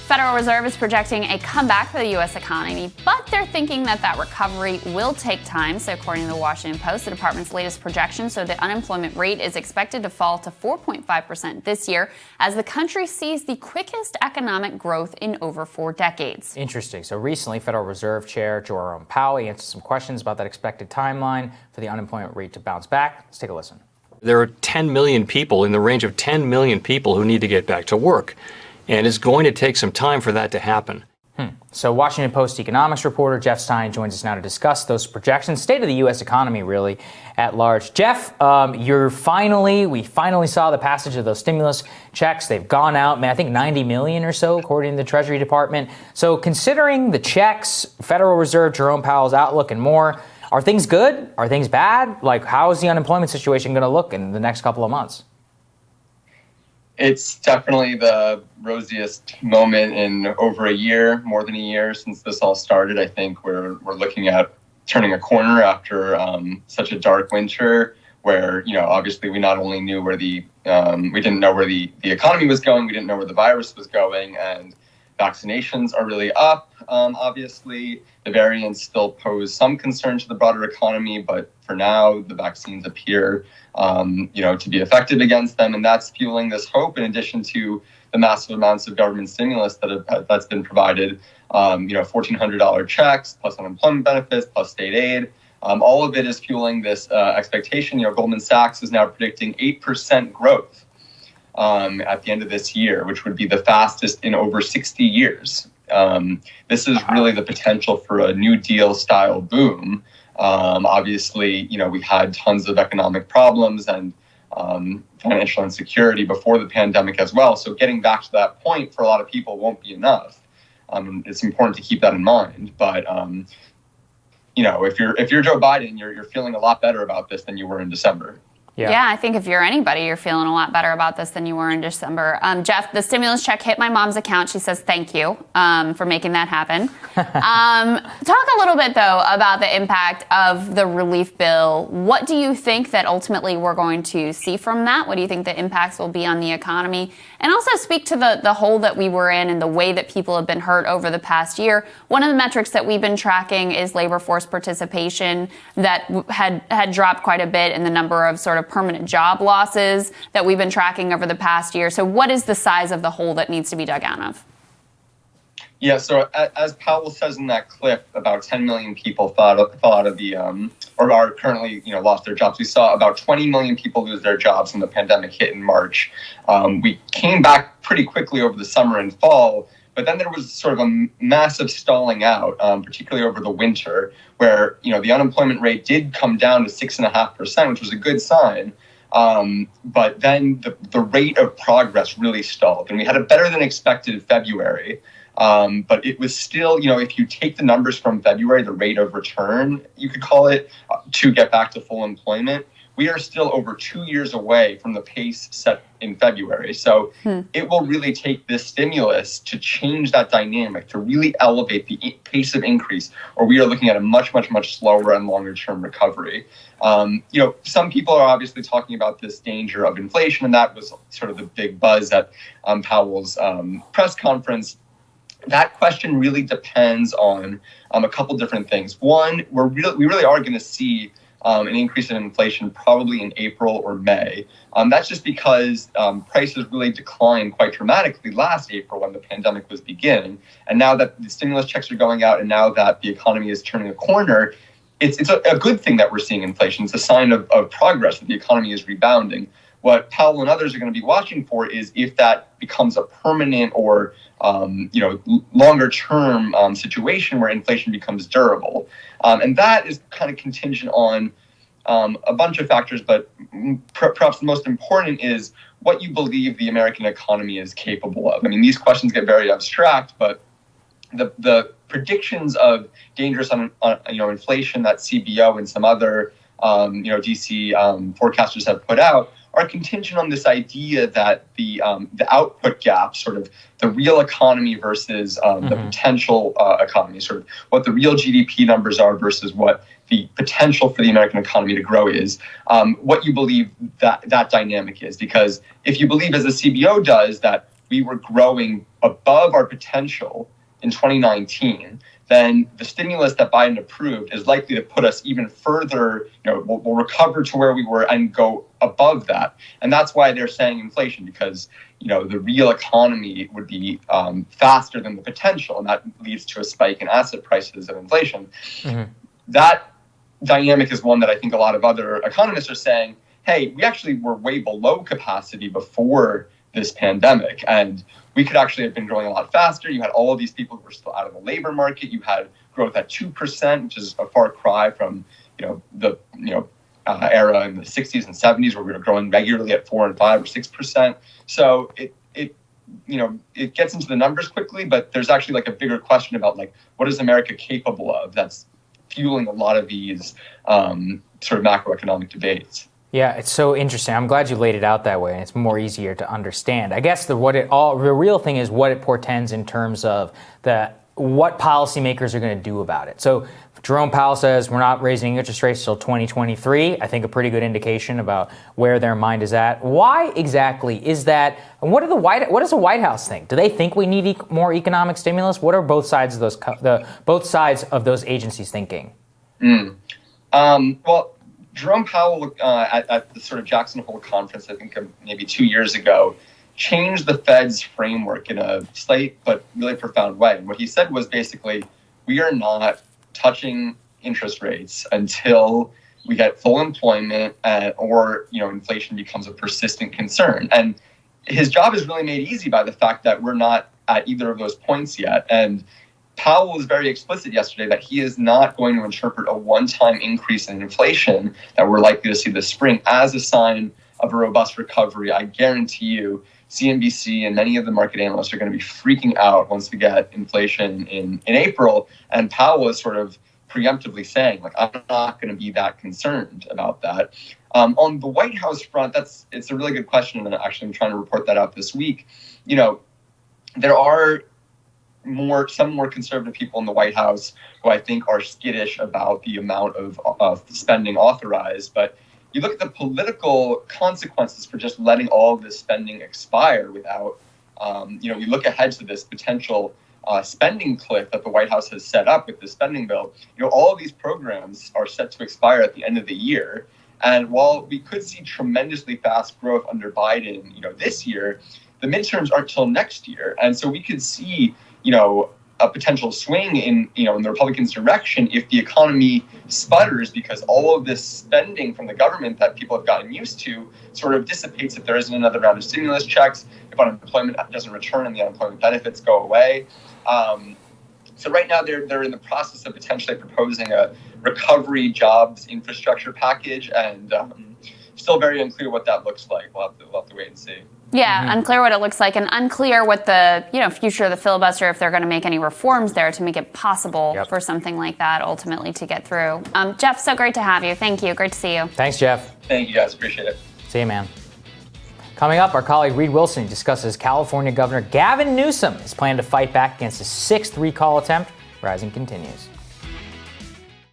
Federal Reserve is projecting a comeback for the U.S. economy, but they're thinking that recovery will take time. So according to the Washington Post, the department's latest projection showed the unemployment rate is expected to fall to 4.5% this year as the country sees the quickest economic growth in over 4 decades. Interesting. So recently, Federal Reserve Chair Jerome Powell answered some questions about that expected timeline for the unemployment rate to bounce back. Let's take a listen. There are 10 million people, in the range of 10 million people, who need to get back to work. And it's going to take some time for that to happen. So Washington Post economics reporter Jeff Stein joins us now to discuss those projections, state of the U.S. economy really at large. Jeff, we finally saw the passage of those stimulus checks. They've gone out, I think 90 million or so, according to the Treasury Department. So considering the checks, Federal Reserve, Jerome Powell's outlook and more, are things good? Are things bad? How is the unemployment situation going to look in the next couple of months? It's definitely the rosiest moment in over a year, more than a year since this all started. I think we're looking at turning a corner after such a dark winter where, obviously we not only knew where we didn't know where the economy was going, we didn't know where the virus was going, and vaccinations are really up. Obviously, the variants still pose some concern to the broader economy, but for now, the vaccines appear to be effective against them, and that's fueling this hope. In addition to the massive amounts of government stimulus that's been provided, $1,400 checks plus unemployment benefits plus state aid, all of it is fueling this expectation. Goldman Sachs is now predicting 8% growth at the end of this year, which would be the fastest in over 60 years. This is really the potential for a New Deal style boom. Obviously, we had tons of economic problems and financial insecurity before the pandemic as well. So getting back to that point for a lot of people won't be enough. It's important to keep that in mind. But if you're Joe Biden, you're feeling a lot better about this than you were in December. Yeah, I think if you're anybody, you're feeling a lot better about this than you were in December. Jeff, the stimulus check hit my mom's account. She says thank you for making that happen. Talk a little bit, though, about the impact of the relief bill. What do you think that ultimately we're going to see from that? What do you think the impacts will be on the economy? And also speak to the hole that we were in and the way that people have been hurt over the past year. One of the metrics that we've been tracking is labor force participation that had dropped quite a bit in the number of sort of permanent job losses that we've been tracking over the past year. So what is the size of the hole that needs to be dug out of? Yeah, so as Powell says in that clip, about 10 million people fell out of the, or are currently, lost their jobs. We saw about 20 million people lose their jobs when the pandemic hit in March. We came back pretty quickly over the summer and fall, but then there was sort of a massive stalling out, particularly over the winter, where, the unemployment rate did come down to 6.5%, which was a good sign. But then the rate of progress really stalled, and we had a better than expected February. But it was still, if you take the numbers from February, the rate of return, you could call it, to get back to full employment, we are still over 2 years away from the pace set in February. So it will really take this stimulus to change that dynamic, to really elevate the pace of increase, or we are looking at a much, much, much slower and longer term recovery. Some people are obviously talking about this danger of inflation, and that was sort of the big buzz at Powell's press conference. That question really depends on a couple different things. One, we really are going to see an increase in inflation probably in April or May. That's just because prices really declined quite dramatically last April when the pandemic was beginning. And now that the stimulus checks are going out and now that the economy is turning a corner, it's a good thing that we're seeing inflation. It's a sign of progress, that the economy is rebounding. What Powell and others are going to be watching for is if that becomes a permanent or longer term situation where inflation becomes durable. And that is kind of contingent on a bunch of factors, but perhaps the most important is what you believe the American economy is capable of. I mean, these questions get very abstract, but the predictions of dangerous inflation that CBO and some other DC forecasters have put out are contingent on this idea that the output gap, sort of the real economy versus the potential economy, sort of what the real GDP numbers are versus what the potential for the American economy to grow is, what you believe that dynamic is. Because if you believe, as the CBO does, that we were growing above our potential in 2019, then the stimulus that Biden approved is likely to put us even further, we'll recover to where we were and go above that. And that's why they're saying inflation, because, the real economy would be faster than the potential, and that leads to a spike in asset prices of inflation. Mm-hmm. That dynamic is one that I think a lot of other economists are saying, hey, we actually were way below capacity before this pandemic, and we could actually have been growing a lot faster. You had all of these people who were still out of the labor market. You had growth at 2%, which is a far cry from the era in the 60s and 70s where we were growing regularly at 4 and 5 or 6%. So it gets into the numbers quickly, but there's actually like a bigger question about like what is America capable of that's fueling a lot of these sort of macroeconomic debates. Yeah, it's so interesting. I'm glad you laid it out that way, and it's more easier to understand. I guess the real thing is what it portends in terms of what policymakers are going to do about it. So Jerome Powell says we're not raising interest rates till 2023. I think a pretty good indication about where their mind is at. Why exactly is that? And what does the White House think? Do they think we need more economic stimulus? What are both sides of those agencies thinking? Well, Jerome Powell at the sort of Jackson Hole conference, I think maybe 2 years ago, changed the Fed's framework in a slight but really profound way. And what he said was basically, we are not touching interest rates until we get full employment or inflation becomes a persistent concern. And his job is really made easy by the fact that we're not at either of those points yet. And Powell was very explicit yesterday that he is not going to interpret a one-time increase in inflation that we're likely to see this spring as a sign of a robust recovery. I guarantee you CNBC and many of the market analysts are going to be freaking out once we get inflation in April. And Powell is sort of preemptively saying, like, I'm not going to be that concerned about that. On the White House front, it's a really good question. And actually, I'm trying to report that out this week. There are some more conservative people in the White House who I think are skittish about the amount of spending authorized. But you look at the political consequences for just letting all of this spending expire without, you look ahead to this potential spending cliff that the White House has set up with the spending bill. All of these programs are set to expire at the end of the year. And while we could see tremendously fast growth under Biden, this year, the midterms aren't till next year. And so we could see a potential swing in the Republicans' direction if the economy sputters because all of this spending from the government that people have gotten used to sort of dissipates if there isn't another round of stimulus checks, if unemployment doesn't return and the unemployment benefits go away. So right now they're in the process of potentially proposing a recovery jobs infrastructure package, and still very unclear what that looks like. We'll have to wait and see. Yeah, unclear what it looks like, and unclear what the future of the filibuster, if they're going to make any reforms there to make it possible for something like that ultimately to get through. Jeff, so great to have you. Thank you. Great to see you. Thanks, Jeff. Thank you, guys. Appreciate it. See you, man. Coming up, our colleague Reed Wilson discusses California Governor Gavin Newsom is planning to fight back against his 6th recall attempt. Rising continues.